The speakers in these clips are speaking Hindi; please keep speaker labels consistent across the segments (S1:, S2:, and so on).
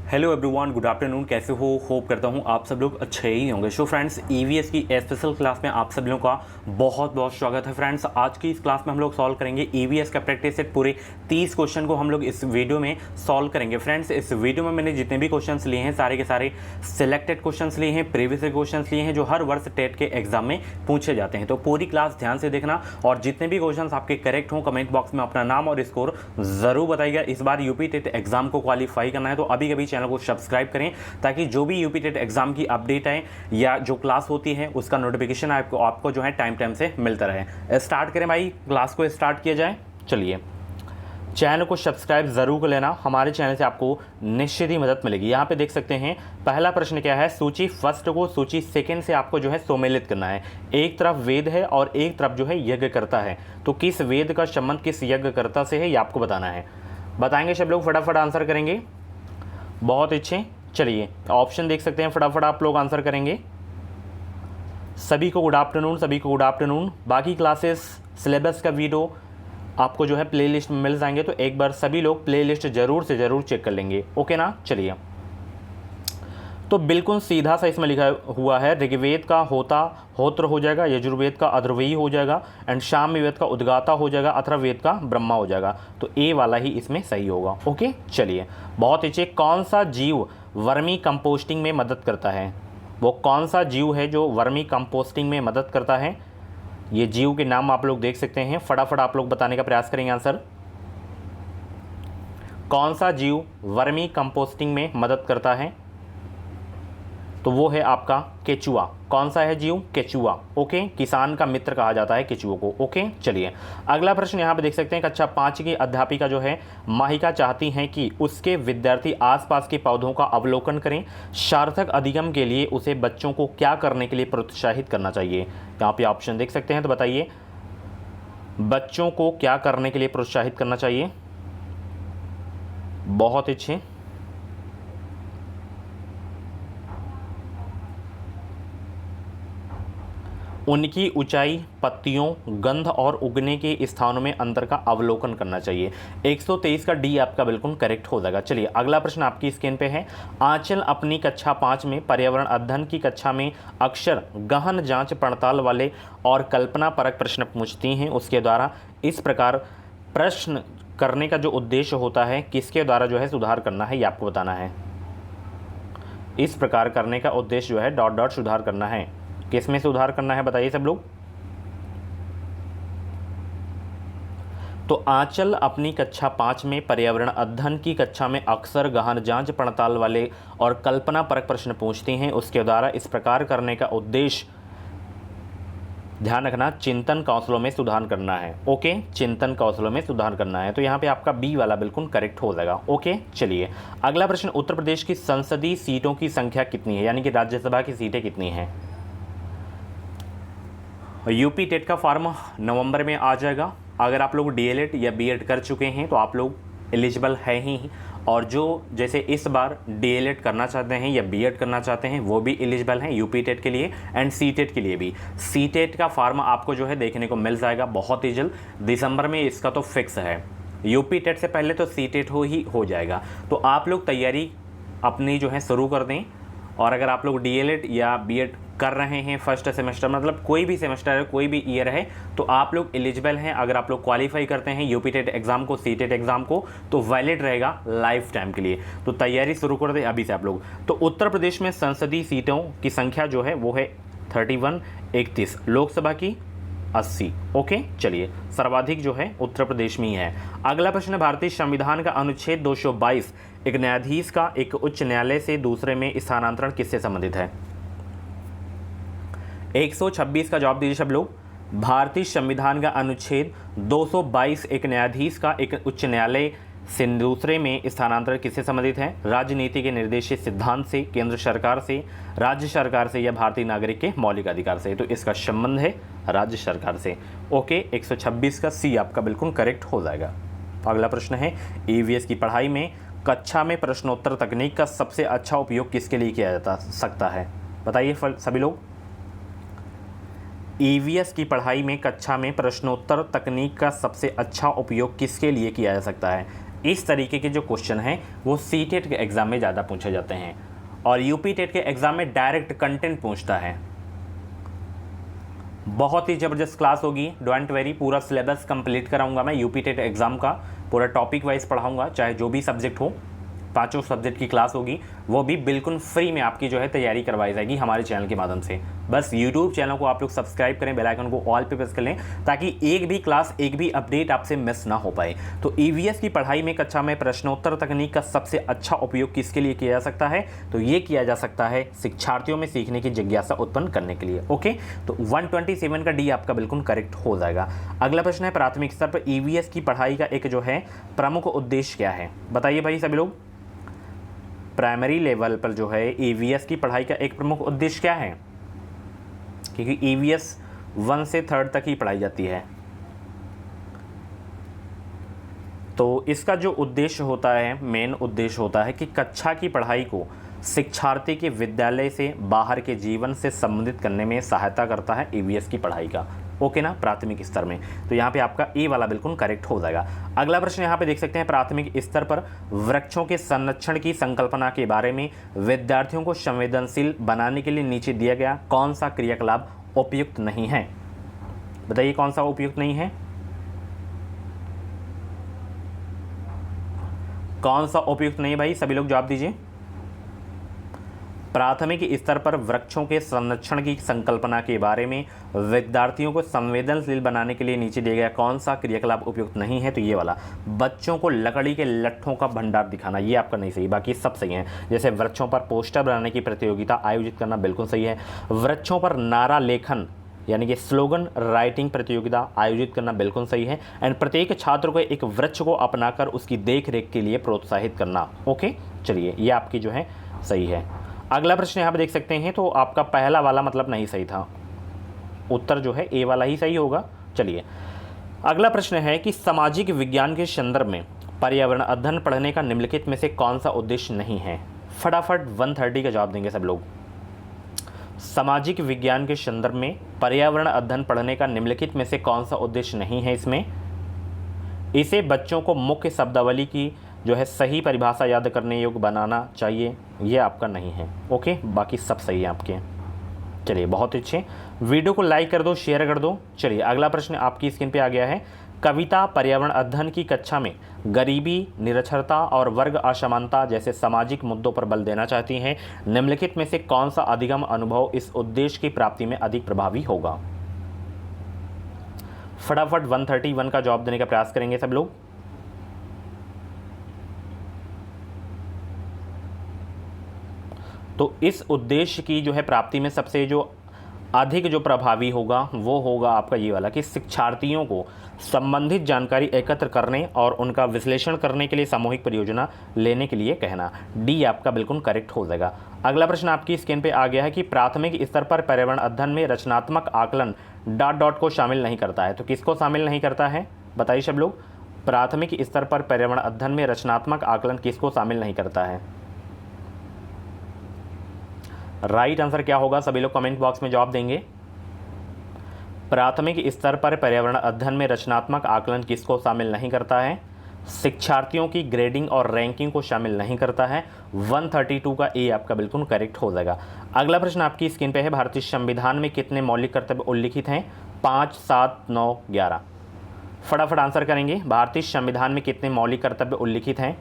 S1: Hello everyone, good afternoon. कैसे हो? होप करता हूँ आप सब लोग अच्छे ही होंगे। सो फ्रेंड्स, ईवीएस की स्पेशल क्लास में आप सब लोगों का बहुत बहुत स्वागत है। फ्रेंड्स, आज की इस क्लास में हम लोग सॉल्व करेंगे ईवीएस का प्रैक्टिस सेट। पूरे 30 क्वेश्चन को हम लोग इस वीडियो में सॉल्व करेंगे। फ्रेंड्स, इस वीडियो में मैंने जितने भी क्वेश्चन लिए हैं सारे के सारे सिलेक्टेड क्वेश्चन लिए हैं, प्रीवियस क्वेश्चन लिए हैं जो हर वर्ष टेट के एग्जाम में पूछे जाते हैं। तो पूरी क्लास ध्यान से देखना और जितने भी क्वेश्चन आपके करेक्ट हों कमेंट बॉक्स में अपना नाम और स्कोर जरूर बताइएगा। इस बार यूपी टेट एग्जाम को क्वालिफाई करना है तो अभी कभी चैनल को सब्सक्राइब करें ताकि जो भी यूपी टेट एग्जाम की अपडेट है या जो क्लास होती है उसका नोटिफिकेशन आपको जो है टाइम से मिलता रहे। स्टार्ट करें भाई, क्लास को स्टार्ट किया जाए। चलिए, चैनल को सब्सक्राइब जरूर कर लेना, हमारे चैनल से आपको निश्चित ही मदद मिलेगी। यहाँ पे देख सकते हैं पहला प्रश्न क्या है, सूची फर्स्ट को सूची सेकंड से आपको जो है सम्मिलित करना है। एक तरफ वेद है और एक तरफ जो है यज्ञ करता है, तो किस वेद का संबंध किस यज्ञ करता से है ये आपको बताना है। बताएंगे सब लोग, फटाफट आंसर करेंगे। बहुत अच्छे। चलिए, ऑप्शन देख सकते हैं, फटाफट आप लोग आंसर करेंगे। सभी को गुड आफ्टरनून, सभी को गुड आफ्टरनून। बाकी क्लासेस सिलेबस का वीडियो आपको जो है प्लेलिस्ट में मिल जाएंगे, तो एक बार सभी लोग प्लेलिस्ट जरूर से जरूर चेक कर लेंगे। ओके ना। चलिए, तो बिल्कुल सीधा सा इसमें लिखा हुआ है, ऋग्वेद का होता होत्र हो जाएगा, यजुर्वेद का अध्वर्यी हो जाएगा एंड सामवेद का उद्गाता हो जाएगा, अथर्ववेद का ब्रह्मा हो जाएगा। तो ए वाला ही इसमें सही होगा। ओके, चलिए, बहुत अच्छे। कौन सा जीव वर्मी कंपोस्टिंग में मदद करता है? वो कौन सा जीव है जो वर्मी कंपोस्टिंग में मदद करता है? ये जीव के नाम आप लोग देख सकते हैं, फटाफट आप लोग बताने का प्रयास करेंगे आंसर। कौन सा जीव वर्मी कंपोस्टिंग में मदद करता है? तो वो है आपका केचुआ। कौन सा है जीव? केचुआ। ओके, किसान का मित्र कहा जाता है केचुओं को। ओके, चलिए, अगला प्रश्न यहाँ पे देख सकते हैं, कक्षा 5 की अध्यापिका जो है माहिका चाहती हैं कि उसके विद्यार्थी आसपास के पौधों का अवलोकन करें। सार्थक अधिगम के लिए उसे बच्चों को क्या करने के लिए प्रोत्साहित करना चाहिए? यहाँ पे ऑप्शन देख सकते हैं, तो बताइए बच्चों को क्या करने के लिए प्रोत्साहित करना चाहिए। बहुत अच्छे। उनकी ऊंचाई, पत्तियों, गंध और उगने के स्थानों में अंतर का अवलोकन करना चाहिए। 123 का डी आपका बिल्कुल करेक्ट हो जाएगा। चलिए, अगला प्रश्न आपकी स्क्रीन पे है। आंचल अपनी कक्षा 5 में पर्यावरण अध्ययन की कक्षा में अक्सर गहन जांच पड़ताल वाले और कल्पना परक प्रश्न पूछती हैं। उसके द्वारा इस प्रकार प्रश्न करने का जो उद्देश्य होता है, किसके द्वारा जो है सुधार करना है, ये आपको बताना है। इस प्रकार करने का उद्देश्य जो है डॉट डॉट सुधार करना है। किस में सुधार करना है बताइए सब लोग। तो आंचल अपनी कक्षा 5 में पर्यावरण अध्ययन की कक्षा में अक्सर गहन जांच पड़ताल वाले और कल्पना परक प्रश्न पूछती हैं। उसके द्वारा इस प्रकार करने का उद्देश्य, ध्यान रखना, चिंतन कौशलों में सुधार करना है। ओके, चिंतन कौशलों में सुधार करना है। तो यहाँ पे आपका बी वाला बिल्कुल करेक्ट हो जाएगा। ओके, चलिए, अगला प्रश्न, उत्तर प्रदेश की संसदीय सीटों की संख्या कितनी है, यानी कि राज्यसभा की सीटें कितनी हैं? यूपी टेट का फॉर्म नवंबर में आ जाएगा। अगर आप लोग डीएलएड या बीएड कर चुके हैं तो आप लोग एलिजिबल हैं ही, और जो जैसे इस बार डीएलएड करना चाहते हैं या बीएड करना चाहते हैं वो भी एलिजिबल हैं यूपी टेट के लिए एंड सी टेट के लिए भी। सी टेट का फॉर्म आपको जो है देखने को मिल जाएगा बहुत ही जल्द, दिसंबर में इसका तो फिक्स है। यूपी टेट से पहले तो सी टेट हो जाएगा। तो आप लोग तैयारी अपनी जो है शुरू कर दें। और अगर आप लोग डीएलएड या बीएड कर रहे हैं फर्स्ट सेमेस्टर, मतलब कोई भी सेमेस्टर है, कोई भी ईयर है, तो आप लोग एलिजिबल हैं। अगर आप लोग क्वालिफाई करते हैं यूपी टेट एग्जाम को, सी टेट एग्जाम को, तो वैलिड रहेगा लाइफ टाइम के लिए। तो तैयारी शुरू कर दें अभी से आप लोग। तो उत्तर प्रदेश में संसदीय सीटों की संख्या जो है वो है 31, 31, लोकसभा की 80। ओके, चलिए, सर्वाधिक जो है उत्तर प्रदेश में ही है। अगला प्रश्न, भारतीय संविधान का अनुच्छेद 222 एक न्यायाधीश का एक उच्च न्यायालय से दूसरे में स्थानांतरण किससे संबंधित है? 126 का जवाब दीजिए सब लोग। भारतीय संविधान का अनुच्छेद 222 एक न्यायाधीश का एक उच्च न्यायालय से दूसरे में स्थानांतरण किससे संबंधित है? राजनीति के निर्देशित सिद्धांत से, केंद्र सरकार से, राज्य सरकार से या भारतीय नागरिक के मौलिक अधिकार से? तो इसका संबंध है राज्य सरकार से। ओके, 126 का सी आपका बिल्कुल करेक्ट हो जाएगा। अगला प्रश्न है, ईवीएस की पढ़ाई में कक्षा में प्रश्नोत्तर तकनीक का सबसे अच्छा उपयोग किसके लिए किया जा सकता है? बताइए सभी लोग। ईवीएस की पढ़ाई में कक्षा में प्रश्नोत्तर तकनीक का सबसे अच्छा उपयोग किसके लिए किया जा सकता है? इस तरीके के जो क्वेश्चन हैं वो सीटेट के एग्ज़ाम में ज़्यादा पूछे जाते हैं और यूपी टेट के एग्ज़ाम में डायरेक्ट कंटेंट पूछता है। बहुत ही ज़बरदस्त क्लास होगी, डोंट वेरी। पूरा सिलेबस कंप्लीट कराऊंगा मैं, यूपी टेट एग्ज़ाम का पूरा टॉपिक वाइज पढ़ाऊंगा, चाहे जो भी सब्जेक्ट हो। 5 सब्जेक्ट की क्लास होगी, वो भी बिल्कुल फ्री में आपकी जो है तैयारी करवाई जाएगी हमारे चैनल के माध्यम से। बस यूट्यूब चैनल को आप लोग सब्सक्राइब करें, बेल आइकन को ऑल पे प्रेस कर लें ताकि एक भी क्लास, एक भी अपडेट आपसे मिस ना हो पाए। तो ईवीएस की पढ़ाई में कक्षा में प्रश्नोत्तर तकनीक का सबसे अच्छा उपयोग किसके लिए किया जा सकता है? तो ये किया जा सकता है शिक्षार्थियों में सीखने की जिज्ञासा उत्पन्न करने के लिए। ओके, तो 127 का डी आपका बिल्कुल करेक्ट हो जाएगा। अगला प्रश्न है, प्राथमिक स्तर पर ईवीएस की पढ़ाई का एक जो है प्रमुख उद्देश्य क्या है? बताइए भाई सभी लोग। प्राइमरी लेवल पर जो है ईवीएस की पढ़ाई का एक प्रमुख उद्देश्य क्या है? क्योंकि ईवीएस 1 से 3rd तक ही पढ़ाई जाती है, तो इसका जो उद्देश्य होता है, मेन उद्देश्य होता है कि कक्षा की पढ़ाई को शिक्षार्थी के विद्यालय से बाहर के जीवन से संबंधित करने में सहायता करता है ईवीएस की पढ़ाई का। ओके ना, प्राथमिक स्तर में। तो यहाँ पे आपका ए वाला बिल्कुल करेक्ट हो जाएगा। अगला प्रश्न यहाँ पे देख सकते हैं, प्राथमिक स्तर पर वृक्षों के संरक्षण की संकल्पना के बारे में विद्यार्थियों को संवेदनशील बनाने के लिए नीचे दिया गया कौन सा क्रियाकलाप उपयुक्त नहीं है? बताइए कौन सा उपयुक्त नहीं है? कौन सा उपयुक्त नहीं है भाई? सभी लोग जवाब दीजिए। प्राथमिक स्तर पर वृक्षों के संरक्षण की संकल्पना के बारे में विद्यार्थियों को संवेदनशील बनाने के लिए नीचे दिया गया कौन सा क्रियाकलाप उपयुक्त नहीं है? तो ये वाला, बच्चों को लकड़ी के लट्ठों का भंडार दिखाना, ये आपका नहीं सही, बाकी सब सही है। जैसे वृक्षों पर पोस्टर बनाने की प्रतियोगिता आयोजित करना बिल्कुल सही है। वृक्षों पर नारा लेखन यानी कि स्लोगन राइटिंग प्रतियोगिता आयोजित करना बिल्कुल सही है। एंड प्रत्येक छात्र को एक वृक्ष को अपनाकर उसकी देख रेख के लिए प्रोत्साहित करना। ओके, चलिए ये आपकी जो है सही है। अगला प्रश्न यहाँ पे देख सकते हैं, तो आपका पहला वाला मतलब नहीं सही था, उत्तर जो है ए वाला ही सही होगा। चलिए अगला प्रश्न है कि सामाजिक विज्ञान के संदर्भ में पर्यावरण अध्ययन पढ़ने का निम्नलिखित में से कौन सा उद्देश्य नहीं है? फटाफट 130 का जवाब देंगे सब लोग। सामाजिक विज्ञान के संदर्भ में पर्यावरण अध्ययन पढ़ने का निम्नलिखित में से कौन सा उद्देश्य नहीं है? इसमें इसे बच्चों को मुख्य शब्दावली की जो है सही परिभाषा याद करने योग्य बनाना चाहिए, ये आपका नहीं है। ओके, बाकी सब सही है आपके। चलिए बहुत अच्छे, वीडियो को लाइक कर दो, शेयर कर दो। चलिए अगला प्रश्न आपकी स्क्रीन पे आ गया है। कविता पर्यावरण अध्ययन की कक्षा में गरीबी, निरक्षरता और वर्ग असमानता जैसे सामाजिक मुद्दों पर बल देना चाहती हैं। निम्नलिखित में से कौन सा अधिगम अनुभव इस उद्देश्य की प्राप्ति में अधिक प्रभावी होगा? फटाफट 131 का जवाब देने का प्रयास करेंगे सब लोग। तो इस उद्देश्य की जो है प्राप्ति में सबसे जो अधिक जो प्रभावी होगा वो होगा आपका ये वाला कि शिक्षार्थियों को संबंधित जानकारी एकत्र करने और उनका विश्लेषण करने के लिए सामूहिक परियोजना लेने के लिए कहना। डी आपका बिल्कुल करेक्ट हो जाएगा। अगला प्रश्न आपकी स्क्रीन पे आ गया है कि प्राथमिक स्तर पर पर्यावरण अध्ययन में रचनात्मक आकलन ... को शामिल नहीं करता है। तो किसको शामिल नहीं करता है? बताइए सब लोग। प्राथमिक स्तर पर पर्यावरण अध्ययन में रचनात्मक आकलन किसको शामिल नहीं करता है? राइट आंसर क्या होगा? सभी लोग कमेंट बॉक्स में जवाब देंगे। प्राथमिक स्तर पर पर्यावरण अध्ययन में रचनात्मक आकलन किसको शामिल नहीं करता है? शिक्षार्थियों की ग्रेडिंग और रैंकिंग को शामिल नहीं करता है। 132 का ए आपका बिल्कुल करेक्ट हो जाएगा। अगला प्रश्न आपकी स्क्रीन पे है, भारतीय संविधान में कितने मौलिक कर्तव्य उल्लिखित हैं? 5, 7, 9, 11। फटाफट आंसर करेंगे। भारतीय संविधान में कितने मौलिक कर्तव्य उल्लिखित हैं?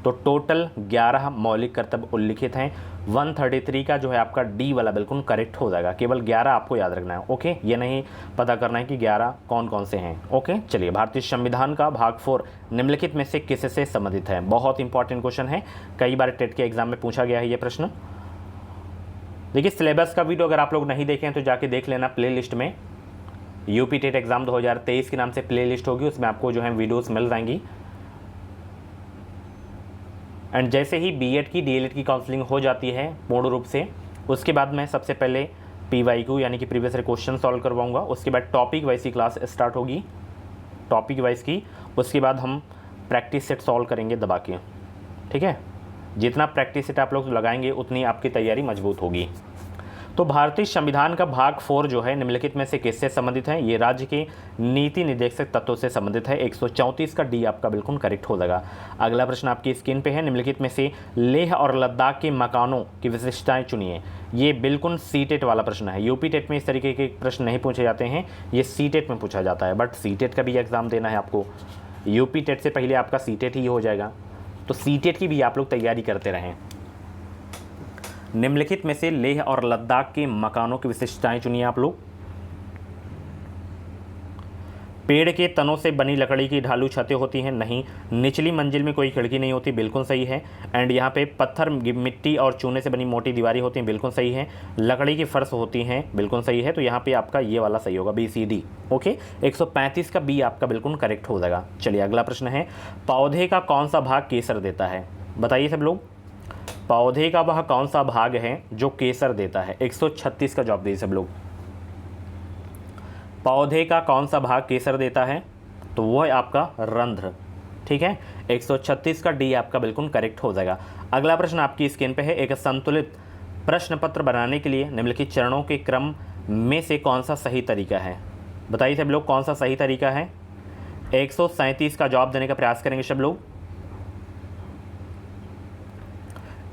S1: तो टोटल 11 मौलिक कर्तव्य उल्लिखित हैं। 133 का जो है आपका डी वाला बिल्कुल करेक्ट हो जाएगा। केवल 11 आपको याद रखना है। ओके, ये नहीं पता करना है कि 11 कौन कौन से हैं। ओके, चलिए भारतीय संविधान का भाग 4 निम्नलिखित में से किससे संबंधित है? बहुत इंपॉर्टेंट क्वेश्चन है, कई बार टेट के एग्जाम में पूछा गया है ये प्रश्न। देखिए सिलेबस का वीडियो अगर आप लोग नहीं देखें तो जाके देख लेना प्ले लिस्ट में। यूपी टेट एग्जाम 2023 के नाम से प्ले लिस्ट होगी, उसमें आपको जो है वीडियोज़ मिल जाएंगी। एंड जैसे ही बीएड की डीएलएड की काउंसलिंग हो जाती है पूर्ण रूप से, उसके बाद मैं सबसे पहले पीवाईक्यू यानी कि प्रीवियस ईयर क्वेश्चन सॉल्व करवाऊंगा। उसके बाद टॉपिक वाइज की क्लास स्टार्ट होगी, टॉपिक वाइज की। उसके बाद हम प्रैक्टिस सेट सॉल्व करेंगे दबा के। ठीक है, जितना प्रैक्टिस सेट आप लोग लगाएंगे उतनी आपकी तैयारी मजबूत होगी। तो भारतीय संविधान का भाग 4 जो है निम्नलिखित में से किससे संबंधित है? ये राज्य के नीति निर्देशक तत्वों से संबंधित है। 134 का डी आपका बिल्कुल करेक्ट हो जाएगा। अगला प्रश्न आपकी स्क्रीन पे है, निम्नलिखित में से लेह और लद्दाख के मकानों की विशिष्टताएं चुनिए। ये बिल्कुल सीटेट वाला प्रश्न है। यूपी टेट में इस तरीके के प्रश्न नहीं पूछे जाते हैं, ये सीटेट में पूछा जाता है, बट सीटेट का भी एग्जाम देना है आपको। यूपी टेट से पहले आपका सीटेट ही हो जाएगा, तो सीटेट की भी आप लोग तैयारी करते रहें। निम्नलिखित में से लेह और लद्दाख के मकानों की विशिष्टताएं चुनिए आप लोग। पेड़ के तनों से बनी लकड़ी की ढालू छतें होती हैं, नहीं। निचली मंजिल में कोई खिड़की नहीं होती, बिल्कुल सही है। एंड यहाँ पे पत्थर, मिट्टी और चूने से बनी मोटी दीवारें होती हैं, बिल्कुल सही है। लकड़ी की फर्श होती हैं, बिल्कुल सही है। तो यहाँ पे आपका ये वाला सही होगा, BCD। ओके, 135 का बी आपका बिल्कुल करेक्ट हो जाएगा। चलिए अगला प्रश्न है, पौधे का कौन सा भाग केसर देता है? बताइए सब लोग, पौधे का वह कौन सा भाग है जो केसर देता है? 136 का जवाब दीजिए सब लोग। पौधे का कौन सा भाग केसर देता है? तो वो है आपका रंध्र। ठीक है, 136 का डी आपका बिल्कुल करेक्ट हो जाएगा। अगला प्रश्न आपकी स्क्रीन पे है, एक संतुलित प्रश्न पत्र बनाने के लिए निम्नलिखित चरणों के क्रम में से कौन सा सही तरीका है? बताइए सब लोग, कौन सा सही तरीका है? 137 का जवाब देने का प्रयास करेंगे सब लोग।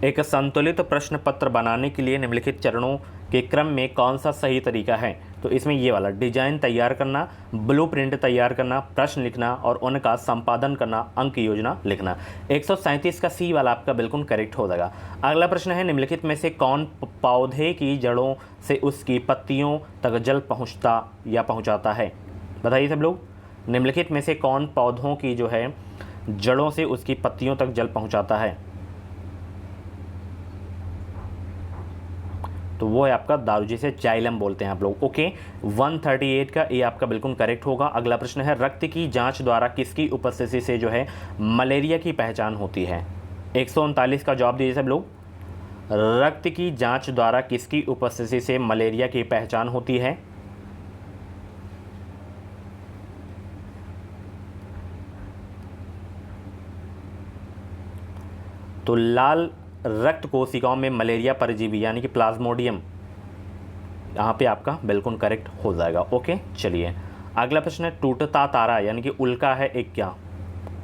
S1: एक संतुलित प्रश्न पत्र बनाने के लिए निम्नलिखित चरणों के क्रम में कौन सा सही तरीका है? तो इसमें ये वाला, डिजाइन तैयार करना, ब्लूप्रिंट तैयार करना, प्रश्न लिखना और उनका संपादन करना, अंक योजना लिखना। 137 का सी वाला आपका बिल्कुल करेक्ट हो जाएगा। अगला प्रश्न है, निम्नलिखित में से कौन पौधे की जड़ों से उसकी पत्तियों तक जल पहुँचता या पहुँचाता है? बताइए सब लोग, निम्नलिखित में से कौन पौधों की जो है जड़ों से उसकी पत्तियों तक जल पहुँचाता है? तो वो है आपका दारू, जिसे जाइलम बोलते हैं आप लोग। ओके, 138 का ए आपका बिल्कुल करेक्ट होगा। अगला प्रश्न है, रक्त की जांच द्वारा किसकी उपस्थिति से जो है मलेरिया की पहचान होती है? 139 का जवाब दीजिए सब लोग। रक्त की जांच द्वारा किसकी उपस्थिति से मलेरिया की पहचान होती है? तो लाल रक्त कोशिकाओं में मलेरिया परजीवी यानी कि प्लाज्मोडियम यहाँ पे आपका बिल्कुल करेक्ट हो जाएगा। ओके, चलिए अगला प्रश्न है, टूटता तारा यानी कि उल्का है एक क्या?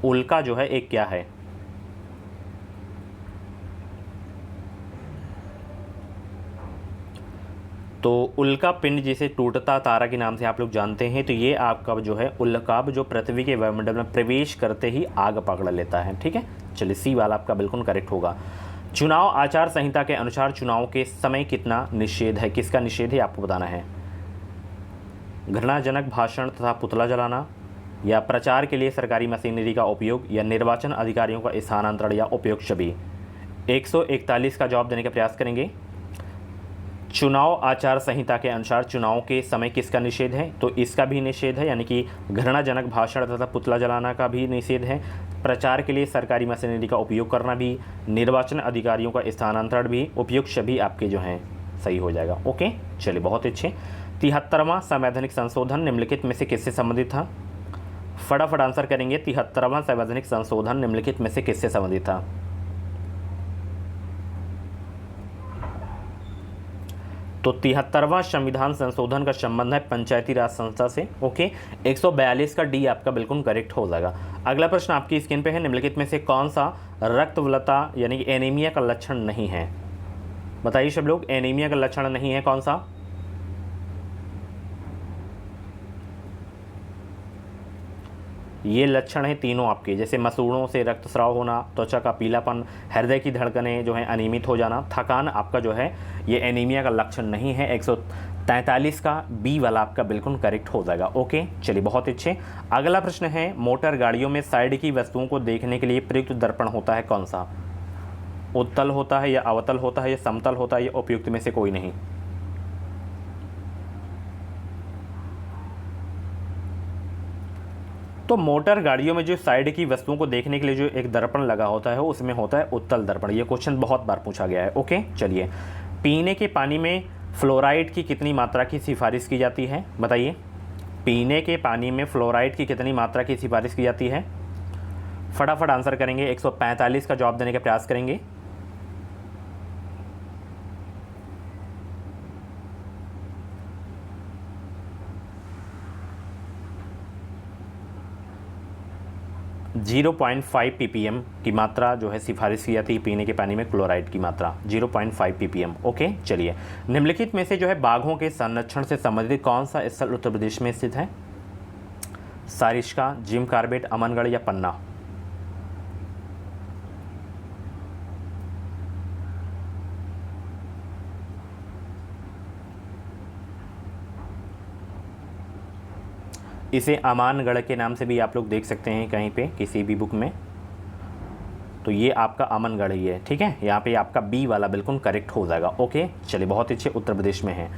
S1: उल्का जो है एक क्या है? तो उल्का पिंड जिसे टूटता तारा के नाम से आप लोग जानते हैं, तो ये आपका जो है उल्काब जो पृथ्वी के वायुमंडल में प्रवेश करते ही आग पकड़ लेता है। ठीक है, चलिए सी वाला आपका बिल्कुल करेक्ट होगा। चुनाव आचार संहिता के अनुसार चुनाव के समय कितना निषेध है? किसका निषेध है आपको बताना है। घृणाजनक भाषण तथा पुतला जलाना, या प्रचार के लिए सरकारी मशीनरी का उपयोग, या निर्वाचन अधिकारियों का स्थानांतरण, या उपयोग सभी। 141 का जवाब देने का प्रयास करेंगे। चुनाव आचार संहिता के अनुसार चुनाव के समय किसका निषेध है? तो इसका भी निषेध है, यानी कि घृणाजनक भाषण तथा पुतला जलाना का भी निषेध है, प्रचार के लिए सरकारी मशीनरी का उपयोग करना भी, निर्वाचन अधिकारियों का स्थानांतरण भी, उपयुक्त सभी आपके जो हैं सही हो जाएगा। ओके, चलिए बहुत अच्छे। 73वां संवैधानिक संशोधन निम्नलिखित में से किससे संबंधित था? फटाफट आंसर करेंगे। 73वां संवैधानिक संशोधन निम्नलिखित में से किससे संबंधित था? तो 73वां संविधान संशोधन का संबंध है पंचायती राज संस्था से। ओके, 142 का डी आपका बिल्कुल करेक्ट हो जाएगा। अगला प्रश्न आपकी स्क्रीन पे है, निम्नलिखित में से कौन सा रक्तवलता यानी कि एनीमिया का लक्षण नहीं है? बताइए सब लोग, एनीमिया का लक्षण नहीं है कौन सा? ये लक्षण है तीनों आपके, जैसे मसूड़ों से रक्तस्राव होना, त्वचा का पीलापन, हृदय की धड़कनें जो है अनियमित हो जाना, थकान आपका जो है ये एनीमिया का लक्षण नहीं है। 143 का बी वाला आपका बिल्कुल करेक्ट हो जाएगा। ओके, चलिए बहुत अच्छे। अगला प्रश्न है, मोटर गाड़ियों में साइड की वस्तुओं को देखने के लिए प्रयुक्त दर्पण होता है कौन सा? उत्तल होता है, या अवतल होता है, या समतल होता है, या उपयुक्त में से कोई नहीं? तो मोटर गाड़ियों में जो साइड की वस्तुओं को देखने के लिए जो एक दर्पण लगा होता है उसमें होता है उत्तल दर्पण। ये क्वेश्चन बहुत बार पूछा गया है। ओके, चलिए, पीने के पानी में फ्लोराइड की कितनी मात्रा की सिफारिश की जाती है? बताइए, पीने के पानी में फ्लोराइड की कितनी मात्रा की सिफारिश की जाती है? फटाफट आंसर करेंगे। 145 का जवाब देने का प्रयास करेंगे। 0.5 ppm की मात्रा जो है सिफारिश की जाती है पीने के पानी में क्लोराइड की मात्रा 0.5 ppm। ओके चलिए, निम्नलिखित में से जो है बाघों के संरक्षण से संबंधित कौन सा स्थल उत्तर प्रदेश में स्थित है? सारिस्का, जिम कार्बेट, अमनगढ़ या पन्ना? इसे अमानगढ़ के नाम से भी आप लोग देख सकते हैं कहीं पे किसी भी बुक में। तो ये आपका अमनगढ़ ही है, ठीक है। यहाँ पे आपका बी वाला बिल्कुल करेक्ट हो जाएगा। ओके चलिए, बहुत अच्छे, उत्तर प्रदेश में है।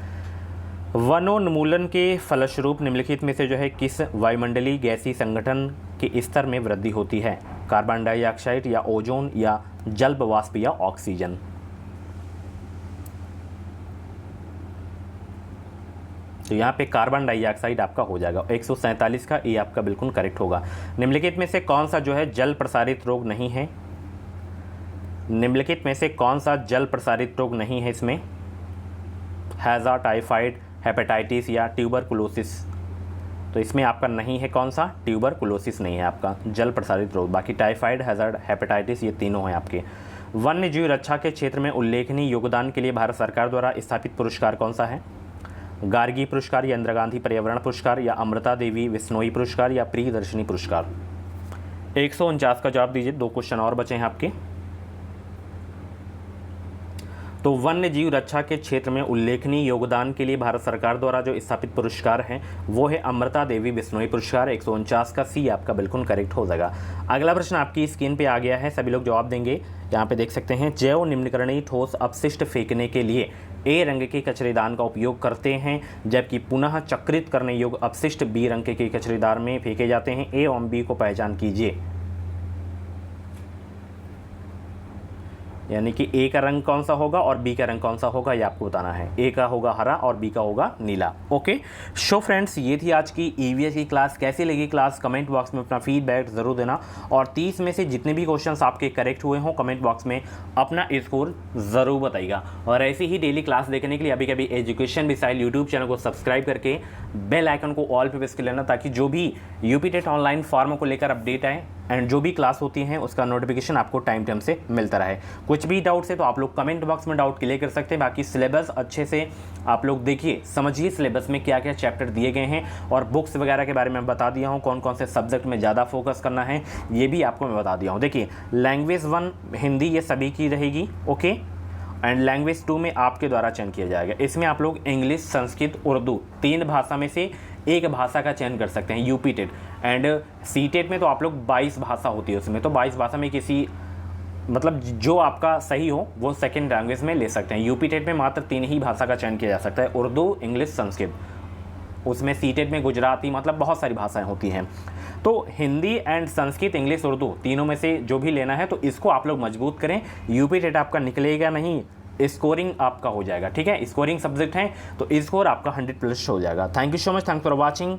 S1: वनोन्मूलन के फलस्वरूप निम्नलिखित में से जो है किस वायुमंडलीय गैसीय संगठन के स्तर में वृद्धि होती है? कार्बन डाइऑक्साइड या ओजोन या जल्ब वाष्प या ऑक्सीजन? तो यहाँ पे कार्बन डाइऑक्साइड आपका हो जाएगा 147 का, ये आपका बिल्कुल करेक्ट होगा। निम्नलिखित में से कौन सा जो है जल प्रसारित रोग नहीं है? निम्नलिखित में से कौन सा जल प्रसारित रोग नहीं है इसमें? हैजा, टाइफाइड, हेपेटाइटिस या ट्यूबरकुलोसिस? तो इसमें आपका नहीं है कौन सा? ट्यूबरकुलोसिस नहीं है आपका जल प्रसारित रोग। बाकी टाइफाइड, हैजार्ड, हेपेटाइटिस ये तीनों हैं आपके। वन्य जीव रक्षा के क्षेत्र में उल्लेखनीय योगदान के लिए भारत सरकार द्वारा स्थापित पुरस्कार कौन सा है? गार्गी पुरस्कार या इंदिरा गांधी पर्यावरण पुरस्कार या अमृता देवी विश्नोई पुरस्कार या प्रियदर्शनी पुरस्कार? 149 का जवाब दीजिए, 2 क्वेश्चन और बचे हैं आपके। तो वन्य जीव रक्षा के क्षेत्र में उल्लेखनीय योगदान के लिए भारत सरकार द्वारा जो स्थापित पुरस्कार है वो है अमृता देवी विश्नोई पुरस्कार। 149 का सी आपका बिल्कुल करेक्ट हो जाएगा। अगला प्रश्न आपकी स्क्रीन पे आ गया है, सभी लोग जवाब देंगे। यहाँ पे देख सकते हैं, जैव निम्नकरणीय ठोस अपशिष्ट फेंकने के लिए ए रंग के कचरेदान का उपयोग करते हैं, जबकि पुनः चक्रित करने योग्य अपशिष्ट बी रंग के कचरेदान में फेंके जाते हैं। ए और बी को पहचान कीजिए। यानी कि ए का रंग कौन सा होगा और बी का रंग कौन सा होगा, ये आपको बताना है। ए का होगा हरा और बी का होगा नीला। ओके सो फ्रेंड्स, ये थी आज की ईवीएस की क्लास। कैसी लगी क्लास कमेंट बॉक्स में अपना फीडबैक ज़रूर देना, और 30 में से जितने भी क्वेश्चंस आपके करेक्ट हुए हों कमेंट बॉक्स में अपना स्कोर ज़रूर बताइएगा। और ऐसी ही डेली क्लास देखने के लिए अभी कभी एजुकेशन मिसाइल यूट्यूब चैनल को सब्सक्राइब करके बेल आइकन को ऑल पे प्रेस कर लेना, ताकि जो भी यूपी टेट ऑनलाइन फॉर्म को लेकर अपडेट आए एंड जो भी क्लास होती हैं उसका नोटिफिकेशन आपको टाइम से मिलता रहे। कुछ भी डाउट्स है तो आप लोग कमेंट बॉक्स में डाउट क्लियर कर सकते हैं। बाकी सिलेबस अच्छे से आप लोग देखिए, समझिए सिलेबस में क्या क्या चैप्टर दिए गए हैं, और बुक्स वगैरह के बारे में बता दिया हूँ, कौन कौन से सब्जेक्ट में ज़्यादा फोकस करना है ये भी आपको मैं बता दिया हूँ। देखिए लैंग्वेज 1 हिंदी ये सभी की रहेगी, ओके, एंड लैंग्वेज 2 में आपके द्वारा चयन किया जाएगा। इसमें आप लोग इंग्लिश, संस्कृत, उर्दू 3 भाषा में से एक भाषा का चयन कर सकते हैं UP TET. And C TET में तो आप लोग 22 भाषा होती है उसमें, तो 22 भाषा में किसी मतलब जो आपका सही हो वो सेकेंड लैंग्वेज में ले सकते हैं। यूपी टेट में मात्र 3 ही भाषा का चयन किया जा सकता है, उर्दू, इंग्लिश, संस्कृत। उसमें सी टेट में गुजराती, मतलब बहुत सारी भाषाएं होती हैं। तो हिंदी एंड संस्कृत, इंग्लिश, उर्दू तीनों में से जो भी लेना है तो इसको आप लोग मजबूत करें। यूपी टेट आपका निकलेगा नहीं, स्कोरिंग आपका हो जाएगा, ठीक है। स्कोरिंग सब्जेक्ट है तो स्कोर आपका 100+ हो जाएगा। Thank you so much, thanks for watching.